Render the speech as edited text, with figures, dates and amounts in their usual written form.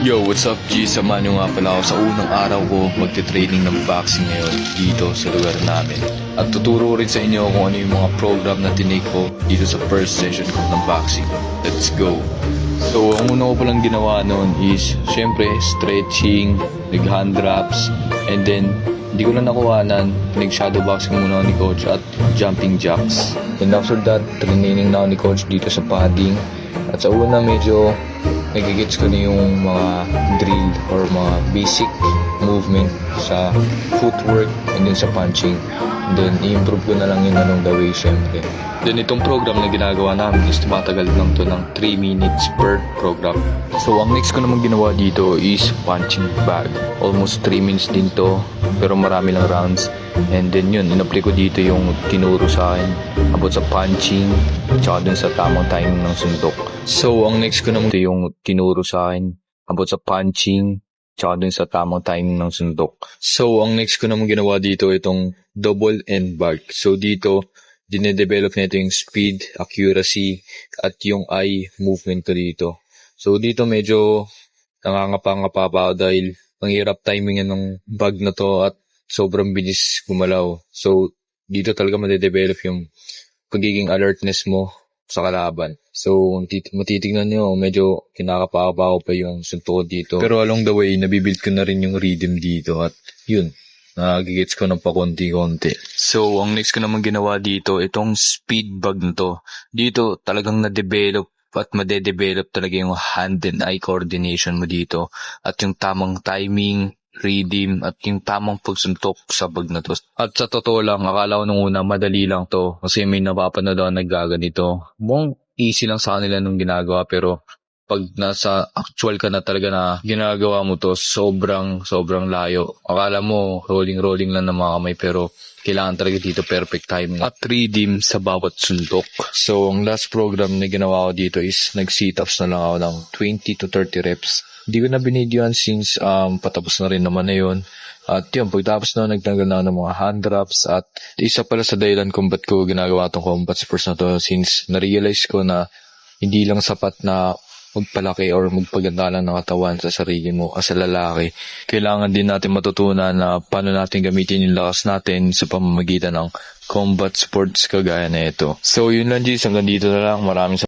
Yo, what's up G? Samahan nyo nga pala ako sa unang araw ko magte-training ng boxing ngayon dito sa lugar namin. At tuturo rin sa inyo kung ano yung mga program na tinake ko dito sa first session ko ng boxing. Let's go! So, ang una ko palang ginawa noon is, syempre, stretching, nag-hand wraps, and then, hindi ko na nakuhanan, nag-shadow boxing muna ako ni coach at jumping jacks. And after that, training na ako ni coach dito sa padding. At sa una medyo nagigits ko na yung mga drill or mga basic movement sa footwork and then sa punching. And then i-improve ko na lang yun along the way syempre. Then itong program na ginagawa namin is tumatagal lang to ng 3 minutes per program. So ang next ko naman ginawa dito is punching bag. Almost 3 minutes din to pero marami lang rounds. And then yun, in-apply ko dito yung tinuro sa akin about sa punching tsaka dun sa tamang timing ng suntok. So ang next ko naman ito yung tinuro sa akin about sa punching tsaka dun sa tamang timing ng suntok. So ang next ko naman ginawa dito itong double end bag. So dito, dinedevelop na ito yung speed, accuracy, at yung eye movement ko dito. So dito medyo nangangapa-ngapa pa ako dahil ang hirap timingin ng bag na to at sobrang bilis gumalaw. So dito talaga madedevelop yung pagiging alertness mo sa kalaban. So matitignan nyo, medyo kinakapa-kapa pa yung suntok dito. Pero along the way, nabibuild ko na rin yung rhythm dito at yun, nagigits ko ng pakonti-konti. So, ang next ko naman ginawa dito, itong speed bag na to. Dito, talagang na-develop at madedevelop talaga yung hand and eye coordination mo dito. At yung tamang timing, rhythm, at yung tamang pagsuntok sa bag na to. At sa totoo lang, akala ko nung una, madali lang to. Kasi may napapanood ako naggaganito. Mukhang easy lang sa kanila nung ginagawa, pero pag nasa actual ka na talaga na ginagawa mo to, sobrang layo. Akala mo rolling lang ng mga kamay pero kailangan talaga dito perfect timing at rhythm sa bawat suntok. So ang last program na ginawa ko dito is nag-sit-ups na lang ako ng 20 to 30 reps. Hindi ko na binidyoan since patapos na rin naman na yun. At yun, pagtapos na nagtanggal na ako ng mga hand wraps at isa pala sa dahilan kung ba't ko ginagawa tong combat sports na to since na-realize ko na hindi lang sapat na magpalaki or magpaganda lang ng katawan sa sarili mo as a lalaki. Kailangan din natin matutunan na paano natin gamitin yung lakas natin sa pamamagitan ng combat sports kagaya na ito. So yun lang G's, hanggang dito na lang. Maraming